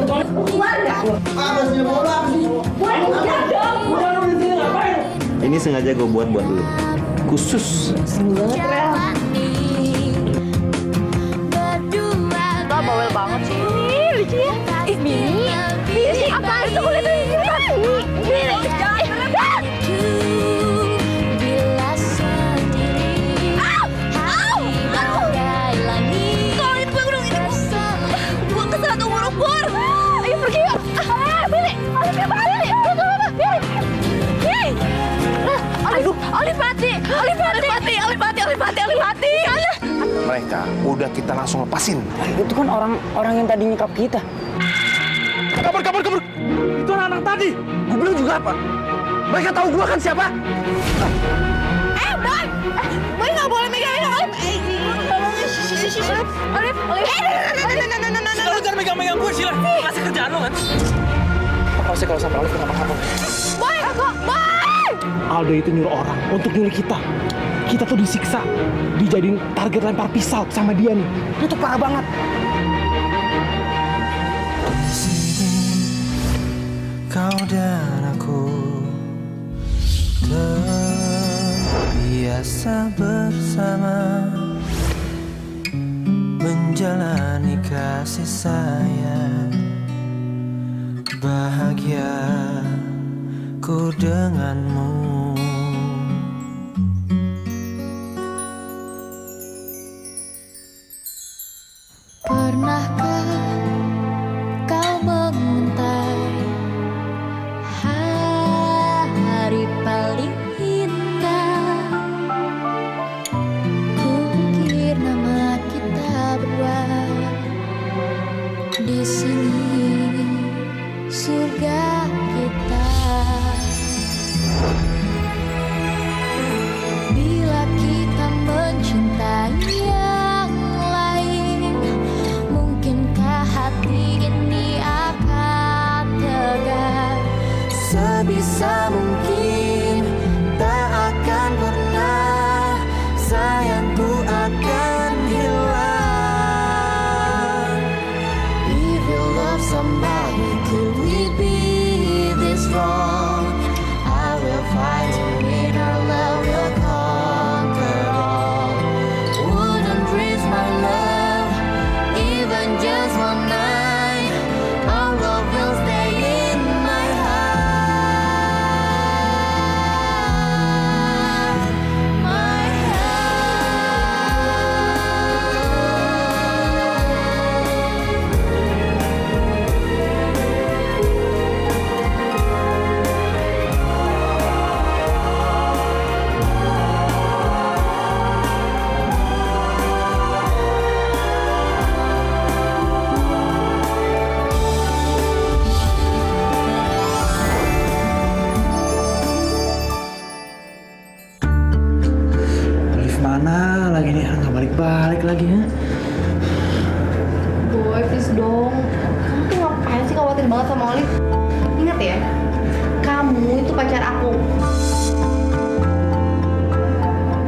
Keluar nggak? Abasnya bola. Udah dong. Udah lu di sini ngapain? Ini sengaja gue buat lu. Khusus. Seneng banget, Rel. Lo bawel banget sih. Lucu ya. Mini apaan tuh kulit lu ini? Mini, jangan. Tolongin gue dong, ini gue kesel tuh ubur-ubur. Ayo pergi yuk. Mini, Olivia balik. Olivia mati. Mereka udah kita langsung lepasin. Itu kan orang yang tadi nyekap kita. Kabur. Itu anak tadi. Gue bilang juga apa? Mereka tahu gue kan siapa? Boy nggak boleh megang Olive. Kalau jangan megang gue, Sheila. Kasih kerjaan lo kan? Pasti kalau sampai Olive kenapa-napa. Boy. Aldo itu nyuruh orang untuk nyulik kita. Kita tuh disiksa, dijadiin target lempar pisau sama dia nih. Itu parah banget. Kau dan aku terbiasa bersama, menjalani kasih sayang, bahagia ku denganmu. Pernahkah kau mengintai hari paling indah? Kukir nama kita berdua di sini surga kita. Bila kita mencintai yang lain, mungkinkah hati ini akan tegar? Sebisa mungkin tak akan pernah sayangku akan hilang. If you love somebody, could we be this wrong? I will fight to win, our love will conquer all. Wouldn't risk my love, even just one night. Our love will stay in my heart, my Olive mana lagi nih? Nggak balik-balik lagi ya? Boy, please dong. Kamu tuh ngapain sih khawatir banget sama Olive? Ingat ya, kamu itu pacar aku.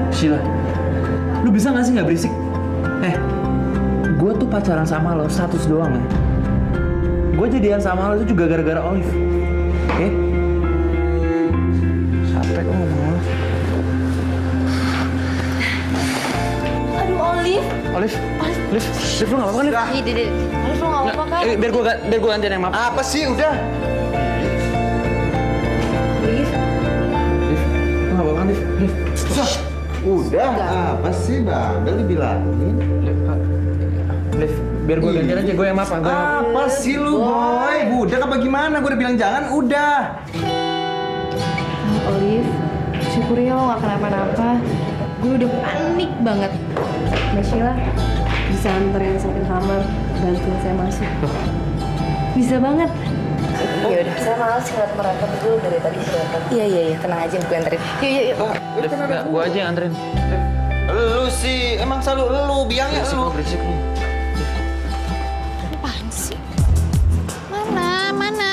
Sheila, lu bisa nggak sih nggak berisik? Gue tuh pacaran sama lo status doang ya. Gue jadian sama lo itu juga gara-gara Olive. Oke? Sampai kok ngomong. Aduh, Olive. Olive, lu nggak apa-apa kan? Liv? Olive, lu nggak apa-apa kan? Biar gue gantian yang maaf. Apa sih? Udah. Olive. Liv, lu nggak apa-apa kan, Liv? Udah. Apa sih, Bang? Udah dibilangin. Liv, biar gue gantian aja, gue yang maaf. Apa sih lu, Boy? Budak apa gimana? Gue udah bilang jangan, udah. Olive, syukurnya lo gak kenapa-napa. Gue udah panik banget. Mbak Sheila, bisa anterin saya ke kamar, bantuin saya masuk. Bisa banget. Ya udah, saya malas ngeliat mereka dulu dari tadi kelihatan. Iya, tenang aja, gue anterin. Yuk. Liv, gue aja yang anterin. Lu sih, emang selalu lu, biangnya lu. Berisik nih. Apaan sih? Mana?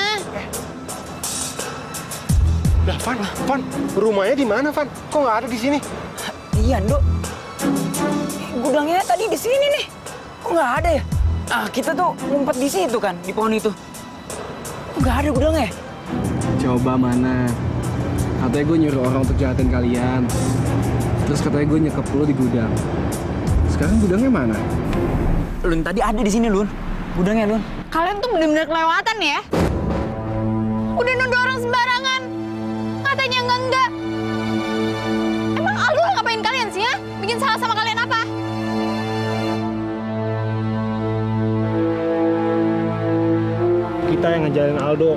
Lah, Van, rumahnya di mana, Van? Kok nggak ada di sini? Iya, Dok. Gudangnya tadi di sini nih. Kok nggak ada ya? Ah, kita tuh ngumpet di situ kan, di pohon itu. Nggak ada gudangnya. Coba mana? Katanya gue nyuruh orang untuk jahatin kalian. Terus katanya gue nyekep lu di gudang. Sekarang gudangnya mana? Lun, tadi ada di sini, Lun. Gudangnya, Lun. Kalian tuh bener-bener kelewatan ya. Udah nuduh orang sembarangan. Katanya enggak. Emang Aldo ngapain kalian sih ya? Bikin salah sama kalian apa? Kita yang ngejalin Aldo.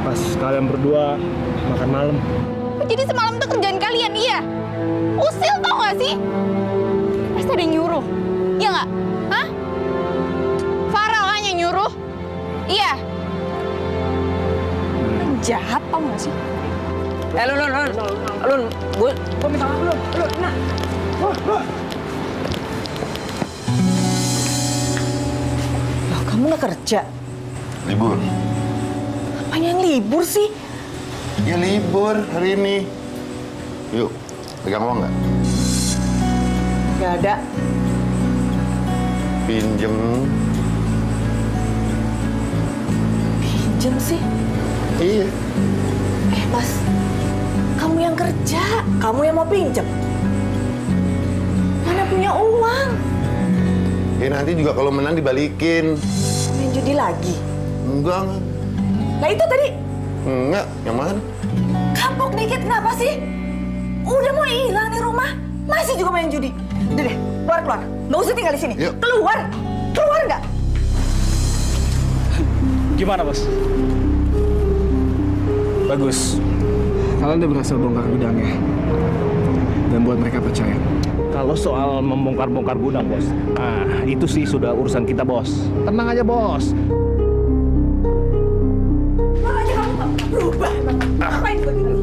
Pas kalian berdua makan malam. Jadi semalam tuh kerjaan kalian, iya? Usil tau gak sih? Pasti ada yang nyuruh. Iya nggak? Hah? Farah kan yang nyuruh? Iya. Jahat tau gak sih? Lun, gue minta maaf, Lun, nah. Loh, kamu nggak kerja? Libur. Apanya yang libur sih? Ya libur hari ini. Yuk, pegang uang nggak? Nggak ada. Pinjem. Pinjem sih? Iya. Mas, kamu yang kerja, kamu yang mau pinjem. Mana punya uang? Ya nanti juga kalau menang dibalikin. Main judi lagi? Enggak. Nah itu tadi. Enggak, yang mana? Kapok dikit kenapa sih? Udah mau hilang nih rumah, masih juga main judi. Udah deh, keluar. Nggak usah tinggal di sini. Yuk. Keluar nggak? Gimana, Bos? Bagus. Kalian udah berhasil bongkar gudangnya. Dan buat mereka percaya. Kalau soal membongkar-bongkar gudang, Bos, itu sih sudah urusan kita, Bos. Tenang aja, Bos. Makanya kamu nggak berubah. Ngapain begini?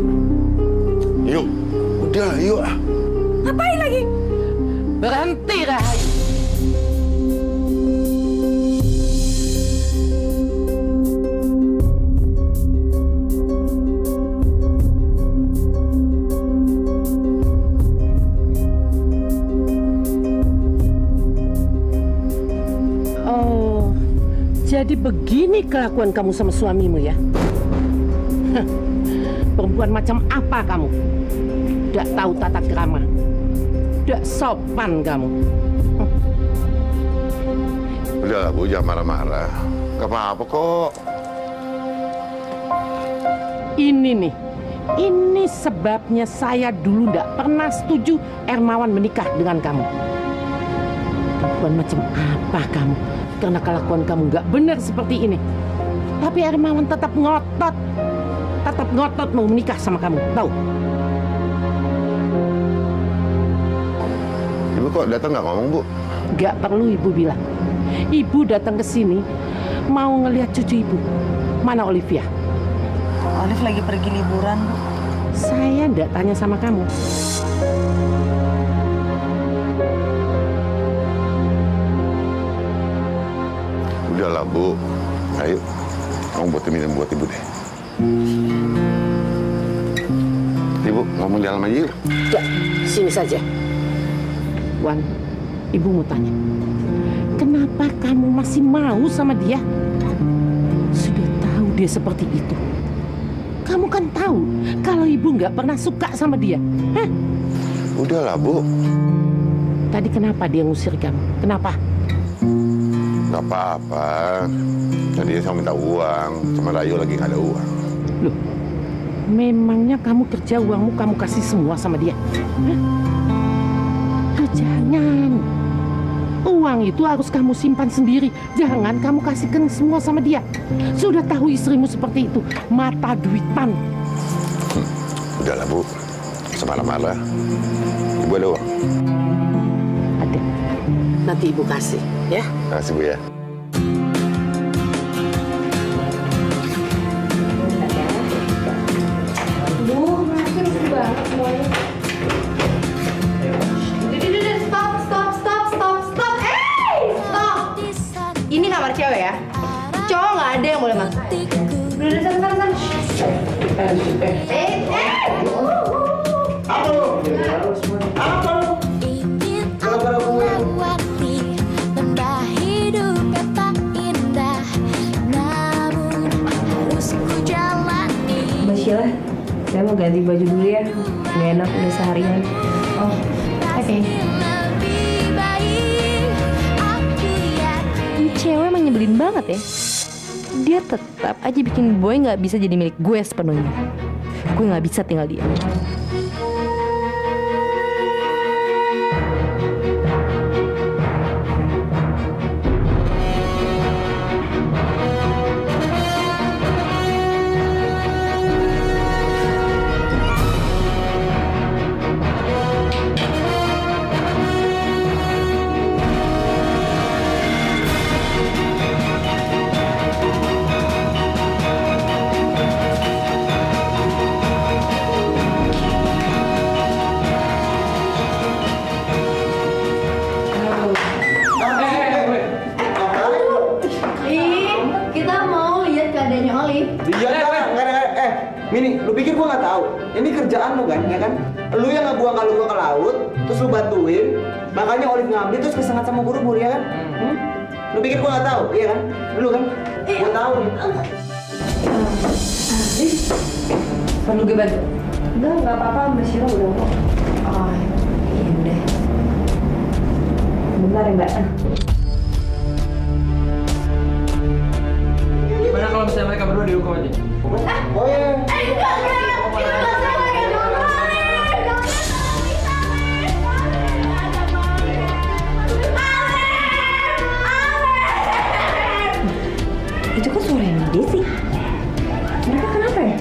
Yuk, udah, yuk. Ngapain lagi? Berhenti, Rahayu. Jadi begini kelakuan kamu sama suamimu ya? Hah, perempuan macam apa kamu? Tidak tahu tata krama, tidak sopan kamu. Udah, Bu, jangan marah-marah. Gak apa-apa kok. Ini sebabnya saya dulu tidak pernah setuju Ermawan menikah dengan kamu. Perempuan macam apa kamu? Karena kelakuan kamu nggak benar seperti ini. Tapi Ermawan tetap ngotot mau menikah sama kamu, tahu? Ibu kok datang nggak ngomong, Bu? Nggak perlu ibu bilang. Ibu datang ke sini mau ngelihat cucu ibu. Mana Olivia? Olive lagi pergi liburan, Bu. Saya nggak tanya sama kamu. Udahlah, Bu. Ayo, kamu buatin minum buat Ibu deh. Ibu, ngomong di dalam aja yuk. Ya, sini saja. Wan, ibu mau tanya. Kenapa kamu masih mau sama dia? Sudah tahu dia seperti itu. Kamu kan tahu kalau ibu nggak pernah suka sama dia. Hah? Udahlah, Bu. Tadi kenapa dia ngusir kamu? Kenapa? Gak apa-apa. Tadi saya minta uang, sama Rayu lagi nggak ada uang. Loh, memangnya kamu kerja uangmu kamu kasih semua sama dia? Hah? Loh, jangan. Uang itu harus kamu simpan sendiri. Jangan kamu kasihkan semua sama dia. Sudah tahu istrimu seperti itu, mata duitan. Udahlah, Bu. Semarah-marah. Ibu ada uang? Ada. Nanti ibu kasih, ya. Terima kasih, Bu ya. Ini kamar cewek ya. Cowok nggak ada yang boleh masuk. Udah sana. Apa lu? Apa lu? Ingin aku lewati lembah hidup yang tak indah, namun Sheila, saya mau ganti baju dulu ya. Nggak enak udah seharian. Oh, oke. Ini cewek emang nyebelin banget ya. Dia tetap aja bikin boy nggak bisa jadi milik gue sepenuhnya. Gue nggak bisa tinggal diam. Kita mau lihat keadaannya Olive. Iya, enggak ada. Mini, lu pikir gua nggak tahu? Ini kerjaan lu kan, ya kan? Lu yang ngebuang kalung gua ke laut, terus lu bantuin, makanya Olive ngambil terus kesengat sama buru-buru ya kan? Lu pikir gua nggak tahu, iya kan? Lu kan? Gua tahu. Perlu gue bantu? Enggak apa-apa, Mbak Sheila udah kok. Oh, iya udah. Bentar ya, Mbak. Gimana kalau misalnya mereka berdua dihukum aja? Oh iya. Itu kan suaranya Desi. Mereka kenapa ya?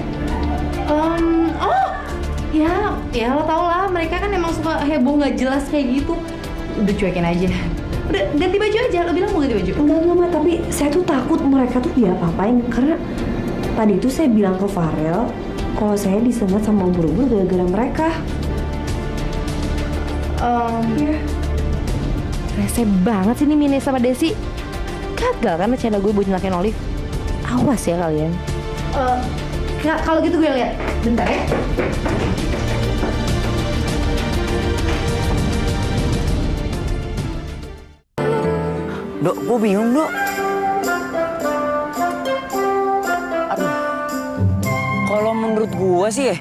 Ya lo tau lah, mereka kan emang suka heboh nggak jelas kayak gitu. Udah cuekin aja. Udah ganti baju aja, lo bilang mau ganti baju. Enggak, Mbak, tapi saya tuh takut mereka tuh diapa-apain karena tadi tuh saya bilang ke Farel kalau saya disengat sama buru-buru gara-gara mereka. Iya. Rese banget sih nih Mine sama Desi. Gagal kan rencana gue buat nyelakain Olive. Awas ya kalian. Kalau gitu gue lihat. Bentar ya. Dok, gue bingung, Dok. Aduh. Kalau menurut gue sih,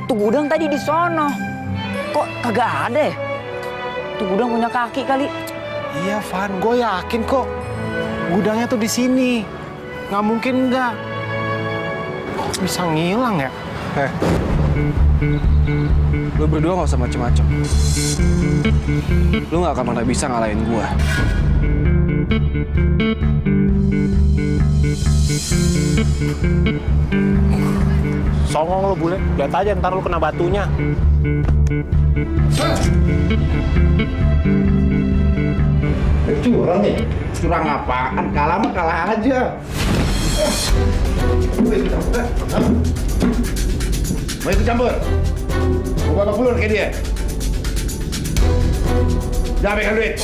tuh gudang tadi di sono. Kok kagak ada ya? Tuh gudang punya kaki kali. Iya, Van, gue yakin kok gudangnya tuh di sini. Nggak mungkin nggak. Kok bisa ngilang ya? Lu berdua nggak usah macem-macem. Lu nggak akan pernah bisa ngalahin gua. Songong lo bule, lihat aja ntar lo kena batunya. Curang ya? Curang apaan? Kalah mah kalah aja. Mau ikut campur? Mau babak belur kayak dia? Jangan pegang duit.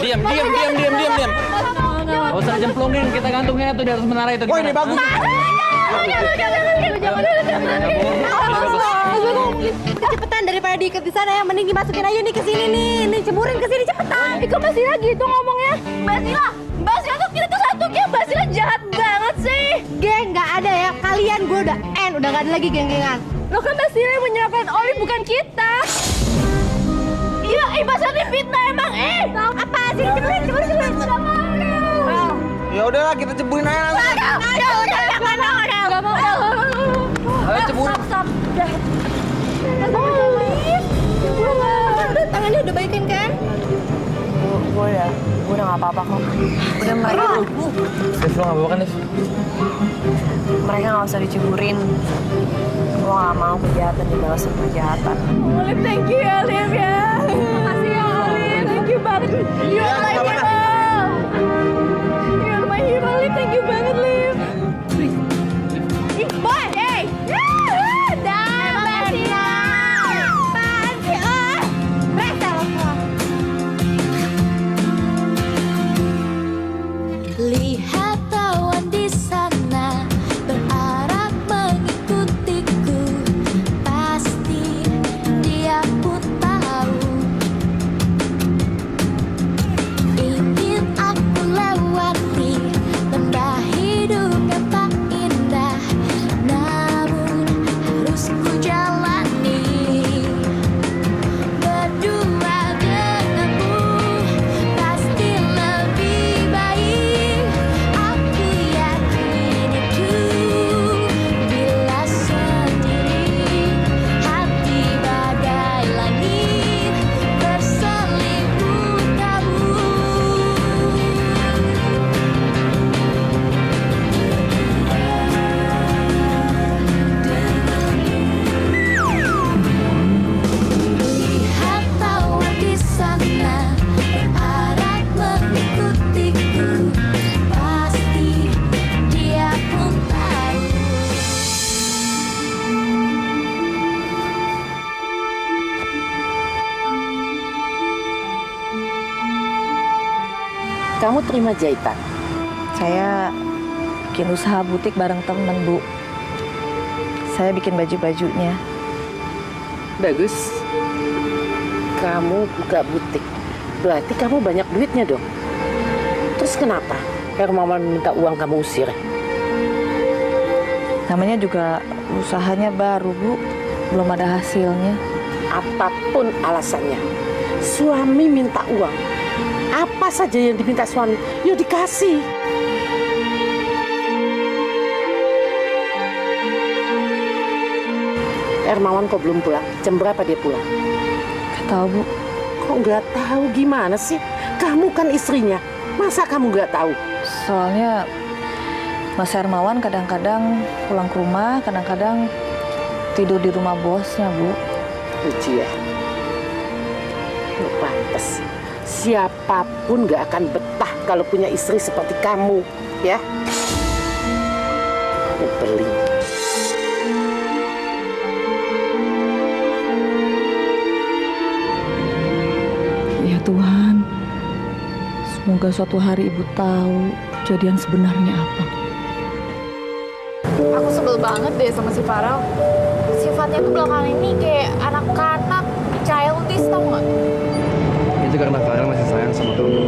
Diam. Gak usah jemplungin, kita gantungnya tuh di atas menara itu. Wah, ini bagus. Cepetan daripada diikat di sana ya, mending dimasukin aja nih ke sini nih. Nih ceburin ke sini cepetan. Kok Mbak Sila gitu ngomongnya? Mbak Sila tuh kita tuh satu geng. Mbak Sila jahat banget sih. Geng nggak ada ya. Kalian gue udah udah nggak ada lagi geng-gengan. Lo kan Mbak Sila yang menyerahkan Olive bukan kita. Iya, Mbak Sila fitnah emang apa sih? Ceburin. Ya udahlah, kita ceburin aja. Nggak mau. Ayo ceburin. Stop. Udah, tangannya udah baikin kan? Gue udah nggak apa-apa kok. Udah mereka Dev, lo gak bawa kan, Dev? nggak usah diceburin. Gue nggak mau kejahatan dibalas sama kejahatan. Olive, thank you ya, Olive ya. Makasih ya, Olive. Thank you banget. You're my hero. You're my hero, Olive. Thank you banget, Olive. Boy, hey! Dah, Mbak Sila. Apaan sih? Rese lo semua. Lihat tawa Kamu terima jahitan? Saya bikin usaha butik bareng temen, Bu. Saya bikin baju-bajunya. Bagus. Kamu buka butik. Berarti kamu banyak duitnya dong. Terus kenapa Hermawan minta uang kamu usir? Namanya juga usahanya baru, Bu. Belum ada hasilnya. Apapun alasannya, suami minta uang. Apa saja yang diminta suami, ya dikasih. Hermawan kok belum pulang? Jam berapa dia pulang? Gak tahu, Bu. Kok nggak tahu gimana sih? Kamu kan istrinya. Masa kamu nggak tahu? Soalnya Mas Hermawan kadang-kadang pulang ke rumah, kadang-kadang tidur di rumah bosnya, Bu. Lucu ya? Lu pantes. Siapapun nggak akan betah kalau punya istri seperti kamu, ya? Nyebelin. Ya Tuhan, semoga suatu hari Ibu tahu kejadian sebenarnya apa. Aku sebel banget deh sama si Farel. Sifatnya tuh belakangan ini kayak anak-anak, childish, tau gak? Itu karena Farel masih sayang sama kamu.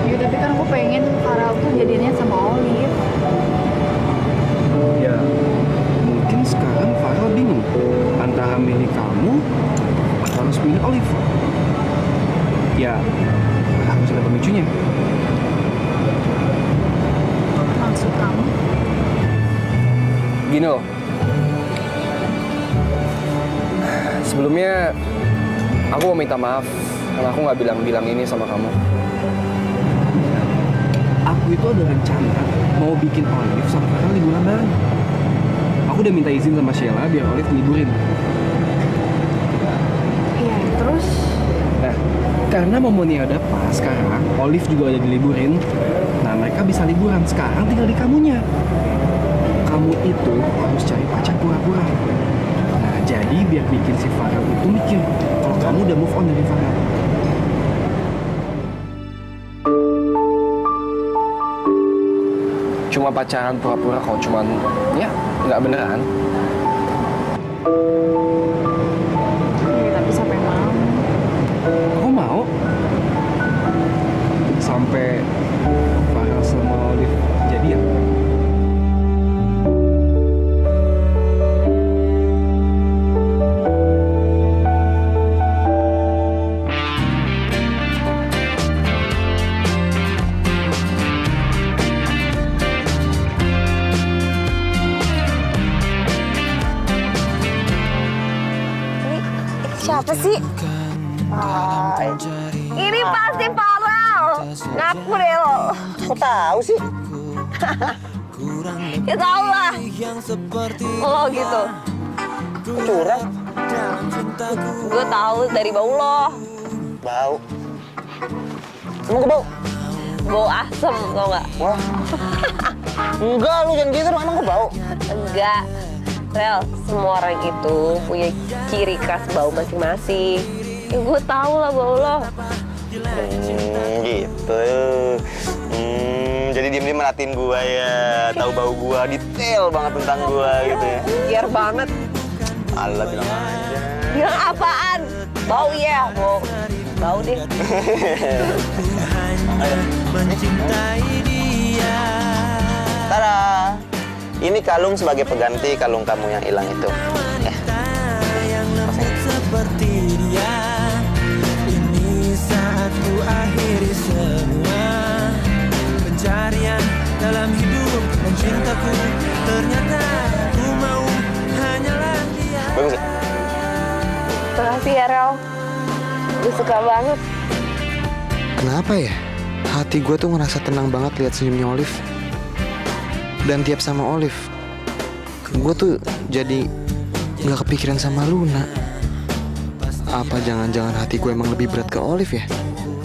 Ya tapi kan aku pengen Farel tuh jadinya sama Olive. Ya, mungkin sekarang Farel bingung antara milih kamu atau harus milih Olive. Ya, harus ada pemicunya. Maksud kamu? Gini loh. Sebelumnya aku mau minta maaf karena aku nggak bilang ini sama kamu. Aku itu ada rencana mau bikin Olive sama Farel liburan bareng. Aku udah minta izin sama Sheila biar Olive liburin. Iya, terus? Nah, karena momennya udah pas sekarang, Olive juga udah diliburin. Nah, mereka bisa liburan. Sekarang tinggal di kamunya. Kamu itu harus cari pacar pura-pura. Nah, jadi biar bikin si Farel itu mikir kalau kamu udah move on dari Farel. Cuma pacaran pura-pura kalau cuman ya nggak beneran. Iya, tapi sampai mau. Aku mau sampai Farel sama Olive jadian. Siapa sih? Ini pasti Farel. Ngaku deh lo. Kok tahu sih? Ya tau lah. Lo gitu. Curang. Gue tahu dari bau lo. Bau. Emang gue bau? Bau asem, tau gak? Wah. Enggak, lu jangan gitu dong. Emang gue bau? Enggak. Rel, semua orang itu punya ciri khas bau masing-masing. Ya gue tahu lah bau lo. Gitu. Jadi diem-diem merhatiin gua ya, tahu bau gua, detail banget tentang gua gitu ya. Biar banget. Allah bilang aja. Bilang apaan? Bau ya, bau deh. Mencintai dia. Tada, ini kalung sebagai pengganti kalung kamu yang hilang itu. Ya. Yang lembut seperti dia. Ini saat ku akhiri semua pencarian dalam hidup dan cintaku. Ternyata ku mau hanyalah dia. Bagus ya? Makasih ya, Rel. Gue suka banget. Kenapa ya? Hati gue tuh ngerasa tenang banget lihat senyumnya Olive. Dan tiap sama Olive, gue tuh jadi nggak kepikiran sama Luna. Apa jangan-jangan hati gue emang lebih berat ke Olive ya?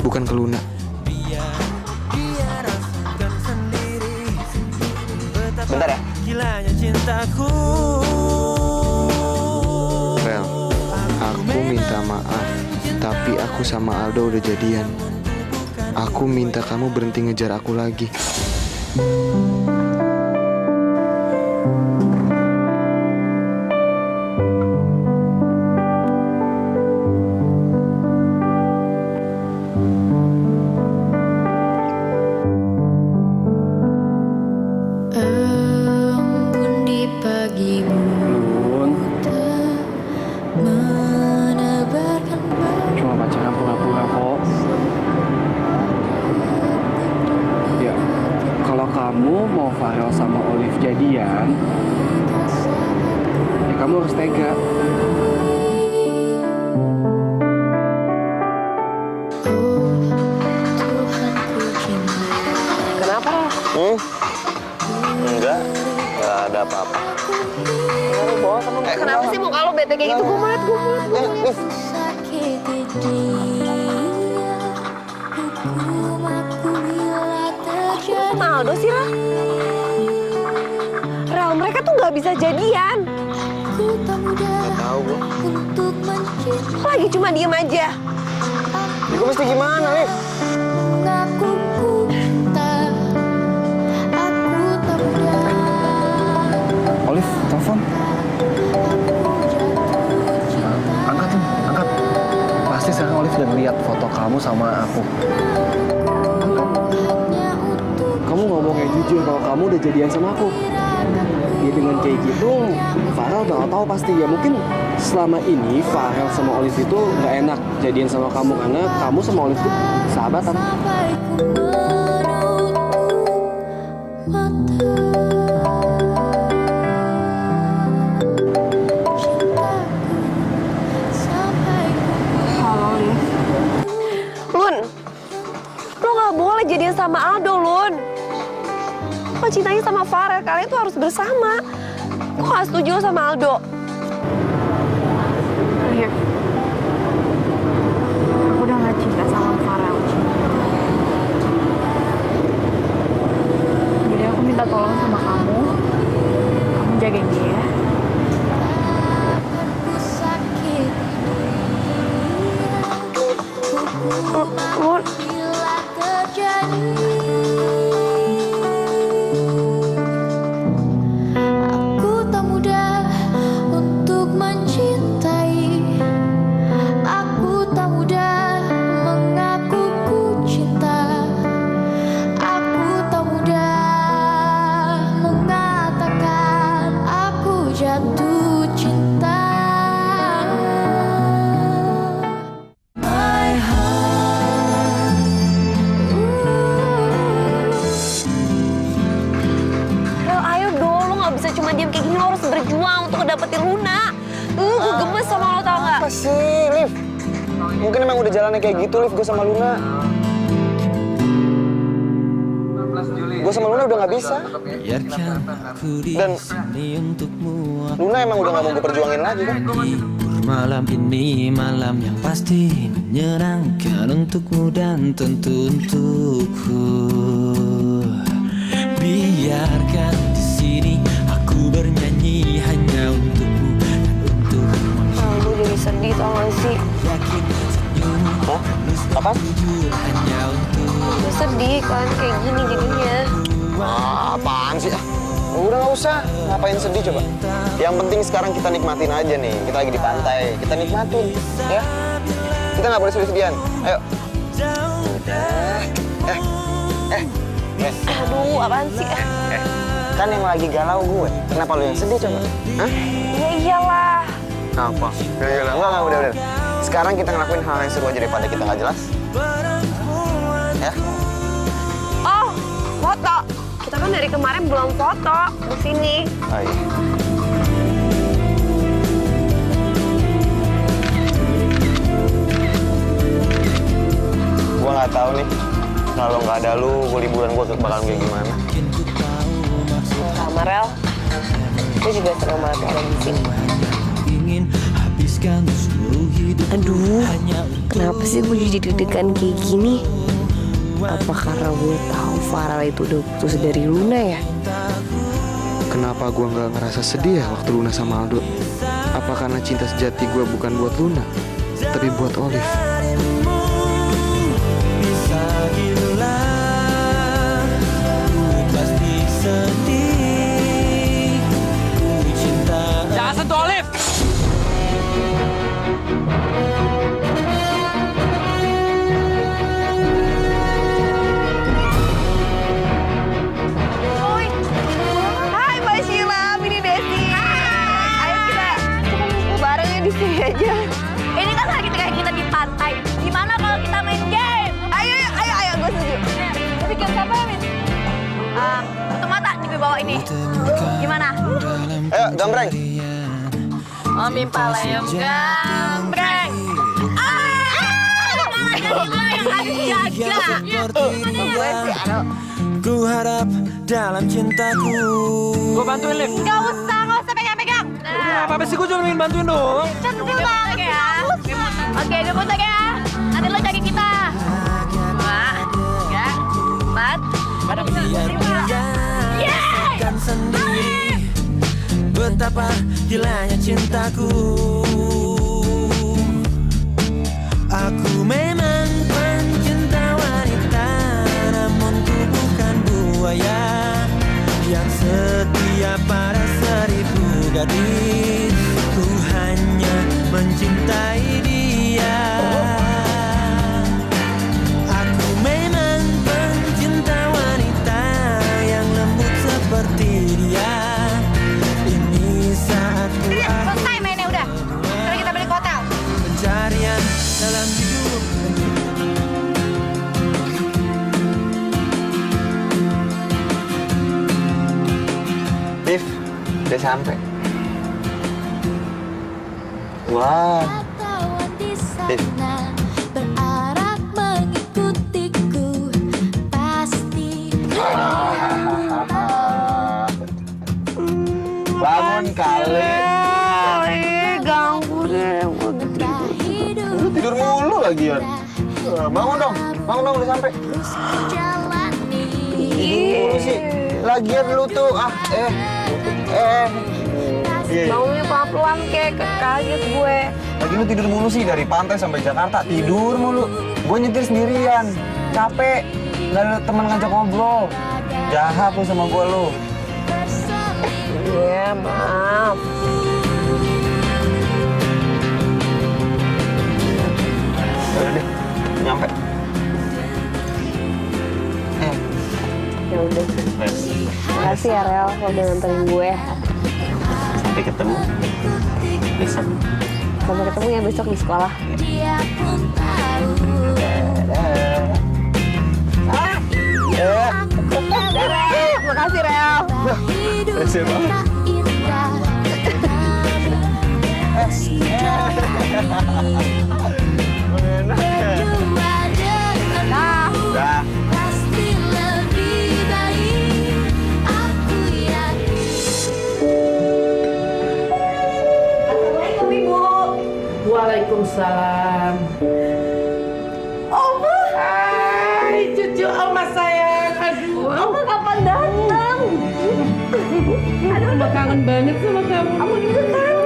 Bukan ke Luna. Bentar ya. Gilanya cintaku. Rel, aku minta maaf Tapi aku sama Aldo udah jadian. Aku minta kamu berhenti ngejar aku lagi. Embun di pagimu menebarkan Cuma pacaran pura-pura kok. Ya, kalau kamu mau Farel sama Olive jadian, ya kamu harus tega. Kenapa? Enggak ada apa-apa. Kenapa sih muka lo bete kayak gitu? Gue mau liat, sakiti dia. Hukum aku bila terjadi. Kok Aldo sih, Ra? Rel, mereka tuh nggak bisa jadian. Ku tak mudah Tahu gue. untuk mencintai. Lo lagi cuma diem aja. Gue mesti gimana, Liv? Mengaku ku cinta. Aku tak mudah. Olive, telepon. Angkat tuh, angkat. Pasti sekarang Olive udah ngeliat foto kamu sama aku. Kamu ngomong kayak jujur kalau kamu udah jadian sama aku. Ya dengan kayak gitu, Farel udah tahu pasti ya. Mungkin selama ini Farel sama Olive itu nggak enak jadian sama kamu karena kamu sama Olive itu sahabatan. Sampai ku menutup mata. Lun, lo nggak boleh jadian sama Aldo, Lun. Lo cintanya sama Farel, kalian tuh harus bersama. Kok gak setuju sama Aldo? Iya. Aku udah gak cinta sama Farel. Jadi aku minta tolong sama kamu. Kamu jagain dia ya. Lun, Bila terjadi, aku tak mudah untuk mencintai. Aku tak mudah mengaku ku cinta. Aku tak mudah mengatakan aku jatuh cinta. My heart, Rel, ayo dong, lo gak bisa cuma diam kayak gini, lo harus berjuang untuk ngedapetin Luna. Gue gemes sama lo, tau gak? Apa sih, Liv? Mungkin emang udah jalannya kayak gitu, Liv, gue sama Luna. Gue sama Luna udah gak bisa. Dan Luna emang udah gak mau gue perjuangin lagi kan? Malam ini malam yang pasti menyenangkan untukmu dan tentu untukku. Biarkan di sini aku bernyanyi hanya untukmu dan untukmu. Lo jadi sedih, tau gak sih? Hah? Apa? Hanya untuk Gue sedih kan kayak gini jadinya. Apaan sih? Udah gak usah, ngapain sedih coba. Yang penting sekarang kita nikmatin aja nih. Kita lagi di pantai, kita nikmatin, ya. Kita nggak boleh sedih-sedihan. Ayo. Udah. Aduh, apaan sih? Kan yang lagi galau gue. Kenapa lu yang sedih coba? Hah? Ya iyalah. Apa? Ya, enggak, udah. Sekarang kita ngelakuin hal yang seru aja daripada kita nggak jelas. Ya? Oh, foto. Kita kan dari kemarin belum foto di sini. Oh, iya. Gue nggak tahu nih. Kalau nggak ada lu, gue liburan gue bakalan kayak gimana? Sama Rel, gue juga senang banget ada di sini. Aduh, kenapa sih gue jadi deg-degan kayak gini? Apa karena gue tahu Farel itu udah putus dari Luna ya? Kenapa gue nggak ngerasa sedih ya waktu Luna sama Aldo? Apa karena cinta sejati gue bukan buat Luna, tapi buat Olive? gimana? Ayo, gambreng. Om Impalem gambreng. Ku harap dalam cintaku. Gue bantuin, Liv. Gak usah pegang-pegang. Apa sih, gue cuma ingin bantuin dong. Cantik banget ya. Oke, gebut lagi ya. Nanti lo jaga kita. 2, 3, 4. Biar dia rasakan sendiri betapa gilanya cintaku. Aku memang pencinta wanita, namun ku bukan buaya yang setia pada 1000 gadis. Ku hanya mencintai dia. Aku memang pencinta wanita yang lembut seperti dia. Ini saatku Selesai mainnya udah. Sekarang kita balik ke hotel. pencarian dalam hidup. Liv, udah sampai. Wah. Liv. Berharap mengikutiku pasti. Bangun kali. Ganggu deh. Lu tidur mulu lagian. Bangun dong, udah sampai. Tidur mulu sih. Lagian lu tuh, Maunya pelan-pelan kayak kaget gue. Lagi lu tidur mulu sih dari pantai sampai Jakarta. Tidur mulu. Gue nyetir sendirian. Capek. Gak ada teman ngajak ngobrol. Jahat lu sama gue lu. Iya, maaf. Udah deh, nyampe. Ya udah. Makasih ya Rel, lo udah nganterin gue. Sampai ketemu besok. Sampai ketemu ya besok di sekolah. Dia pun tahu. Makasih Rel. Makasih Bang. Dah. Pasti lebih baik. Aku yakin. Assalamualaikum Ibu. Waalaikumsalam. Oma. Hai cucu Oma sayang. Aduh. Oma kapan datang? Aduh, Oma kangen banget sama kamu. Kamu juga kangen.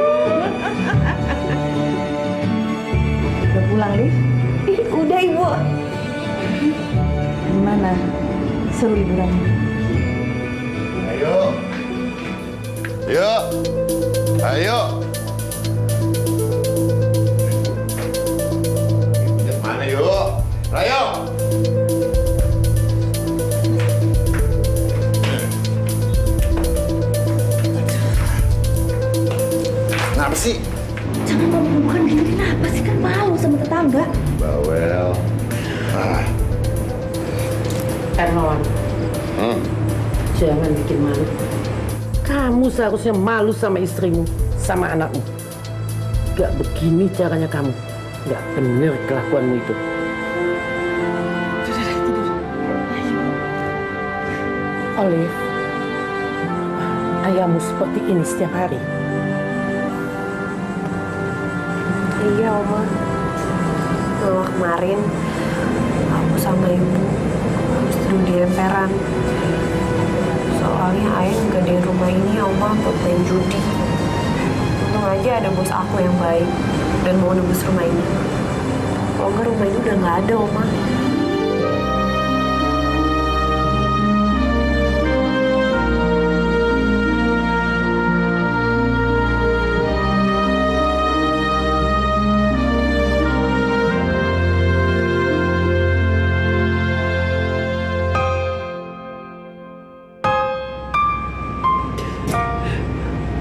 Udah pulang, Liv? Udah Ibu. Gimana? Seru liburan? Ayo. Yuk. Ayo. Mana yuk? Ayo. Kenapa sih? Jangan ngomong gini, kenapa sih? Kan malu sama tetangga. Bawel. Ermawan, jangan bikin malu. Kamu seharusnya malu sama istrimu, sama anakmu. Gak begini caranya kamu. Gak bener kelakuanmu itu. Olive, ayahmu seperti ini setiap hari. Iya, Oma. Mama kemarin, aku sama Ibu habis tidur di emperan. Soalnya Ayah nggak di rumah ini, Oma, buat main judi. Untung aja ada bos aku yang baik dan mau nebus rumah ini. Kalau nggak rumah ini udah nggak ada, Oma.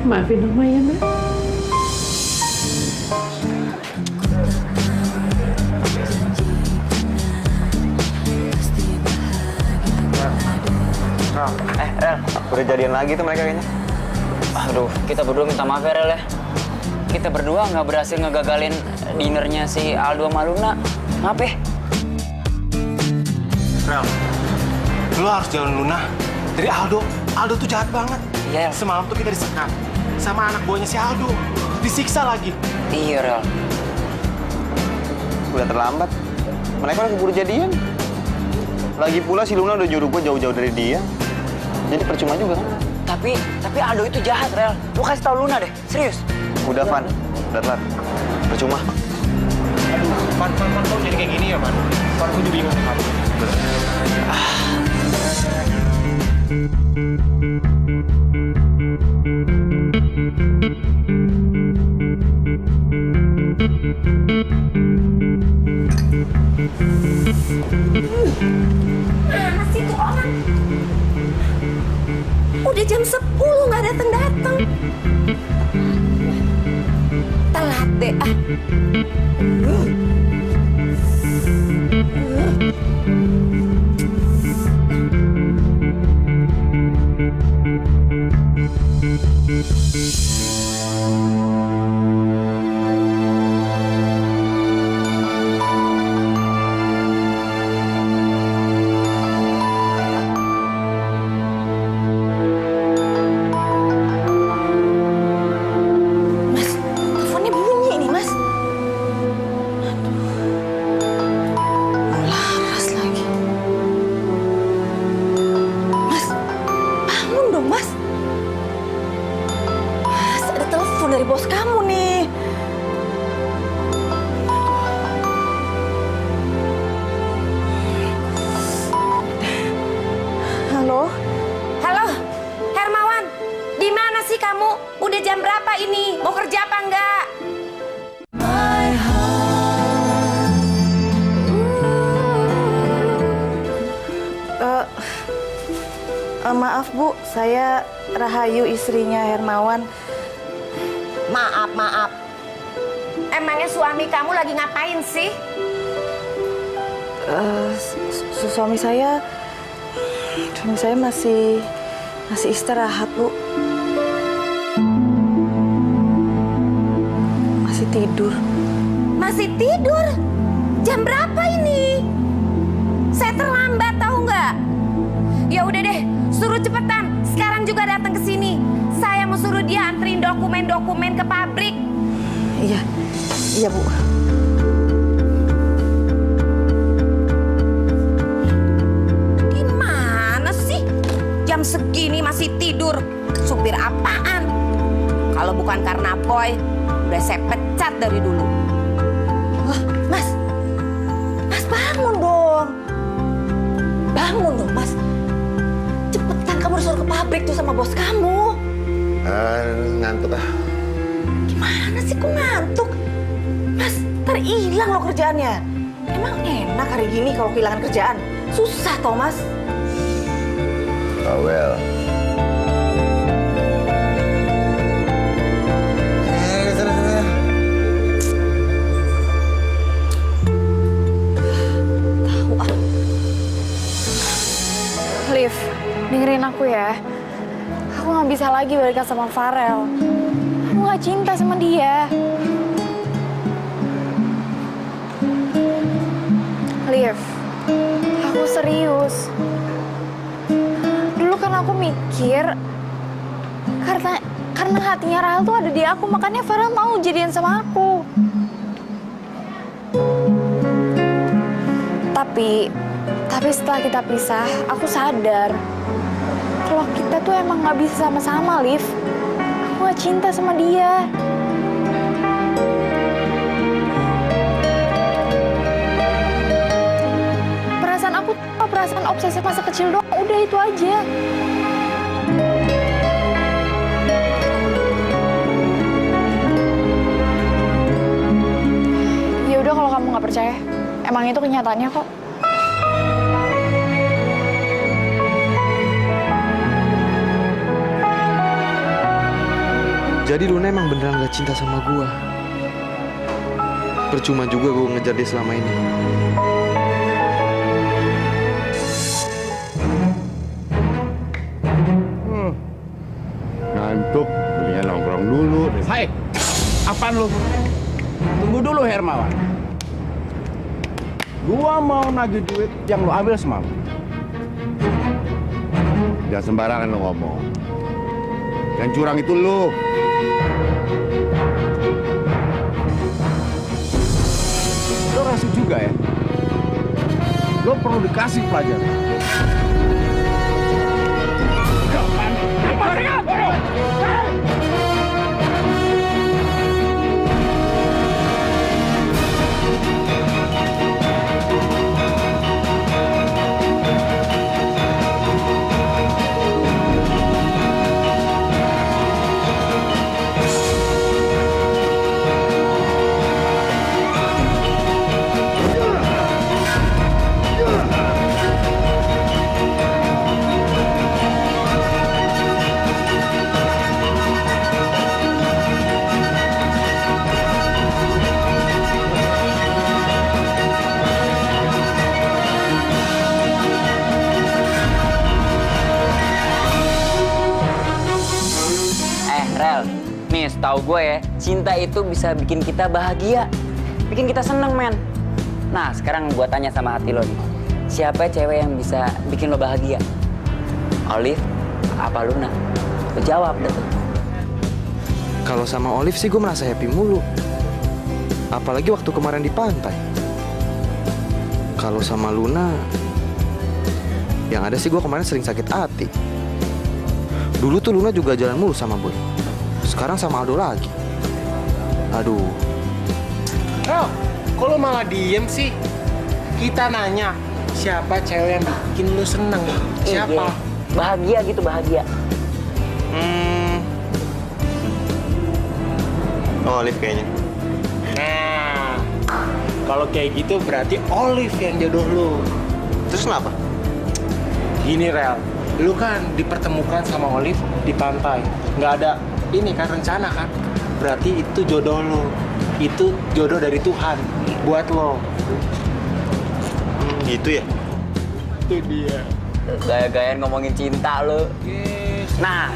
Maafin Oma ya, Nak. Rel, udah jadian lagi tuh mereka kayaknya. Aduh, kita berdua minta maaf ya, Rel ya. Kita berdua nggak berhasil ngegagalin dinernya si Aldo sama Luna. Maaf ya. Rel, lu harus jauhin Luna dari Aldo. Aldo tuh jahat banget. Iya. Semalam tuh kita disekap sama anak buahnya si Aldo. Disiksa lagi. Iya, Rel. Udah terlambat. Mereka udah keburu jadian. Lagi pula si Luna udah nyuruh gue jauh-jauh dari dia. Jadi percuma juga kan? Tapi Aldo itu jahat, Rel. Lu kasih tau Luna deh, serius. Udah, Van. Udah telat. Percuma. Aduh, Man, kok jadi kayak gini ya, Man? Van, gue juga bingung. Mana sih tuh orang? Udah jam 10 nggak datang-datang. Telat deh ah. Maaf Bu, saya Rahayu istrinya Hermawan. Maaf. Emangnya suami kamu lagi ngapain sih? Suami saya masih istirahat Bu. Masih tidur. Masih tidur? Jam berapa ini? Saya terlambat tahu nggak? Ya udah deh, suruh cepetan. Sekarang juga datang ke sini. Saya mau suruh dia anterin dokumen-dokumen ke pabrik. Iya Bu. Gimana sih? Jam segini masih tidur. Supir apaan? Kalau bukan karena Boy, udah saya pecat dari dulu. Wah, Mas bangun dong. Bangun dong, Mas. Cepetan kamu disuruh ke pabrik tuh sama bos kamu. Ngantuk ah. Gimana sih kok ngantuk? Mas, ntar hilang loh kerjaannya. Emang enak hari gini kalau kehilangan kerjaan? Susah toh, Mas. Well. Liv, dengerin aku ya. Aku nggak bisa lagi balikan sama Farel. Aku nggak cinta sama dia. Liv, aku serius. Dulu kan aku mikir karena hatinya Rahel tuh ada di aku, makanya Farel mau jadian sama aku. Tapi setelah kita pisah, aku sadar kalau kita tuh emang nggak bisa sama-sama, Liv. Aku nggak cinta sama dia. Perasaan aku tuh perasaan obsesi masa kecil doang. Udah itu aja. Ya udah kalau kamu nggak percaya, emang itu kenyataannya kok. Jadi Luna emang beneran gak cinta sama gua. Percuma juga gua ngejar dia selama ini. Ngantuk, Hai, apaan lu? Tunggu dulu Hermawan. Gua mau nagih duit yang lu ambil semalam. Jangan sembarangan lo ngomong. Yang curang itu lu. Lo rasis juga ya? Lo perlu dikasih pelajaran. Nih, setahu gue ya, cinta itu bisa bikin kita bahagia, bikin kita seneng, men. Nah, sekarang gue tanya sama hati lo nih, siapa cewek yang bisa bikin lo bahagia? Olive apa Luna? Lo jawab deh. Kalau sama Olive sih gue merasa happy mulu. Apalagi waktu kemarin di pantai. Kalau sama Luna, yang ada sih gue kemarin sering sakit hati. Dulu tuh Luna juga jalan mulu sama Boy. Sekarang sama Aldo lagi. Aduh. Oh, kok lo malah diem sih? Kita nanya, siapa cewek yang bikin lo seneng? Siapa? Bahagia gitu, bahagia. Oh, Olive kayaknya. Nah, kalau kayak gitu berarti Olive yang jodoh lo. Terus kenapa? Gini, Rel. Lu kan dipertemukan sama Olive di pantai. Nggak ada ini kan rencana kan? Berarti itu jodoh lo. Itu jodoh dari Tuhan buat lo. Gitu ya? Itu dia. Gaya-gayaan ngomongin cinta lo. Yes. Nah,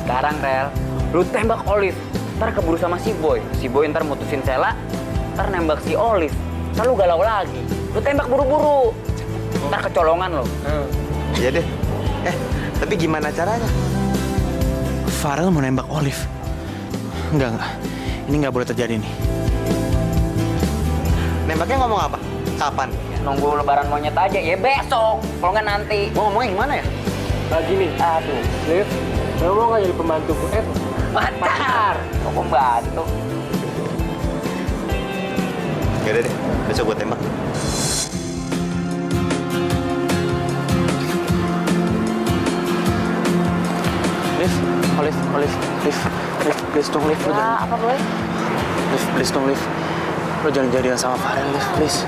sekarang Rel, lu tembak Olive. Ntar keburu sama si Boy. Si Boy ntar mutusin Sela. Ntar nembak si Olive. Ntar lu galau lagi. Lu tembak buru-buru. Ntar kecolongan lo. Iya deh. Tapi gimana caranya? Farel mau nembak Olive. Enggak. Ini nggak boleh terjadi nih. Nembaknya ngomong apa? Kapan? Nunggu lebaran monyet aja, ya besok. Kalau nggak nanti. Mau ngomongnya gimana ya? Gini. Aduh. Liv, lo mau nggak jadi pembantu gue? Pacar. Kok pembantu? Yaudah deh, besok gue tembak. Olive, please dong, Liv. Apa boleh? Liv, please dong, Liv. Lo jangan jadian sama Farel, Liv, please.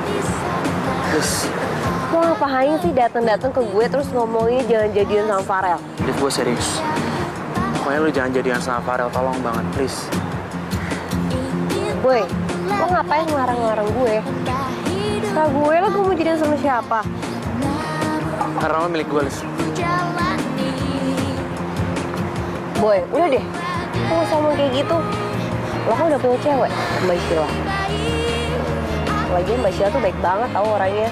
Lo ngapain sih datang-datang ke gue terus ngomongnya jangan jadian sama Farel? Liv, gue serius. Pokoknya lo jangan jadian sama Farel, tolong banget, please. Boy, lo ngapain ngelarang-ngelarang gue? Terserah gue, lo mau jadian sama siapa? Karena lo milik gue, Liv. Boy, udah deh. Lo gak usah ngomong kayak gitu. Lo kan udah punya cewek, Mbak Sheila. Lagian Mbak Sheila tuh baik banget tau orangnya.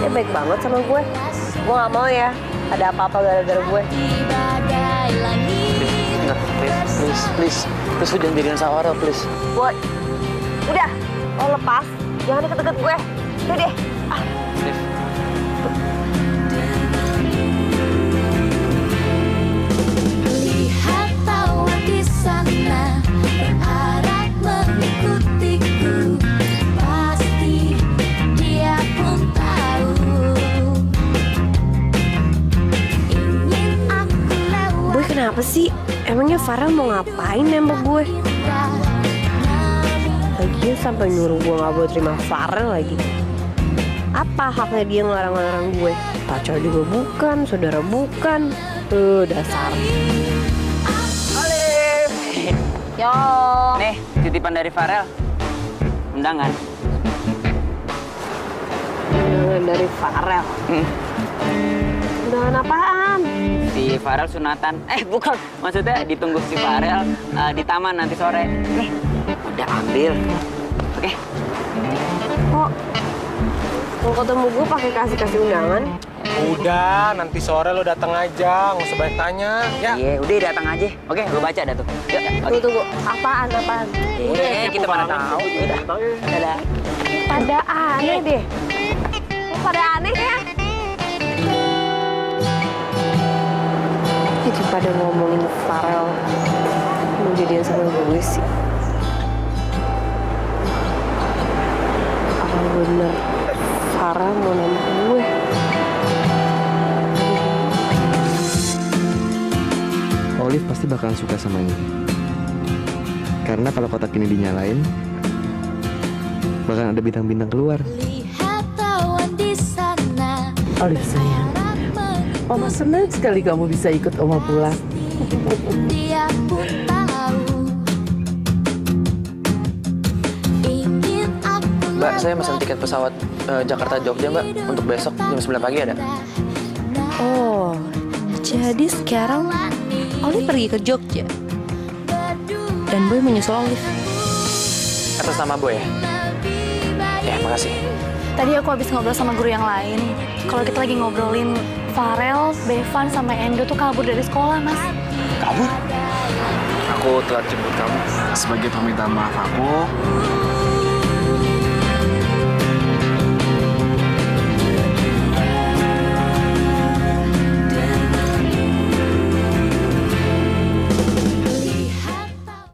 Dia baik banget sama gue. Gue gak mau ya ada apa-apa gara-gara gue. Enggak, please. Please, lo jangan jadian sama Farel, please. Boy, udah. Lo lepas. Jangan deket-deket gue. Udah deh. Liv. Lihat tawa di sana berharap mengikutiku, pasti dia pun tahu ingin aku lewat. Boy, kenapa sih? Emangnya Farel mau ngapain nembak gue? Lagian sampai nyuruh gue gak boleh terima Farel lagi. Apa haknya dia ngelarang-larang gue? Pacar juga bukan, saudara bukan. Dasar. Olive. Yo. Nih, titipan dari Farel. Undangan. Undangan dari Farel. Undangan apaan? Si Farel sunatan. Bukan, maksudnya ditunggu si Farel di taman nanti sore. Udah ambil. Oke. Kok mau ketemu gue pakai kasih undangan? Udah, nanti sore lo datang aja, nggak usah banyak tanya, ya? Iya, udah datang aja. Oke, lo baca dah tuh. Yuk, Tunggu. Apaan? Kita mana tahu. Udah. Dadah. Pada aneh deh. Pada aneh ya? Jadi pada ngomongin Farel mau jadian sama gue sih. Apa bener Farel mau nembak gue? Olive pasti bakalan suka sama ini. Karena kalau kotak ini dinyalain, bakalan ada bintang-bintang keluar. Olive sayang, Oma senang sekali kamu bisa ikut Oma pulang. Dia pun tahu ingin aku. Mbak, saya pesan tiket pesawat Jakarta Jogja, Mbak, untuk besok jam 9 pagi ada. Oh, jadi sekarang Olive pergi ke Jogja dan Boy menyusul Olive. Atas nama Boy ya? Ya, makasih. Tadi aku habis ngobrol sama guru yang lain. Kalau kita lagi ngobrolin Farel, Bevan, sama Endo tuh kabur dari sekolah, Mas. Kabur? Aku telat jemput kamu. Sebagai permintaan maaf aku,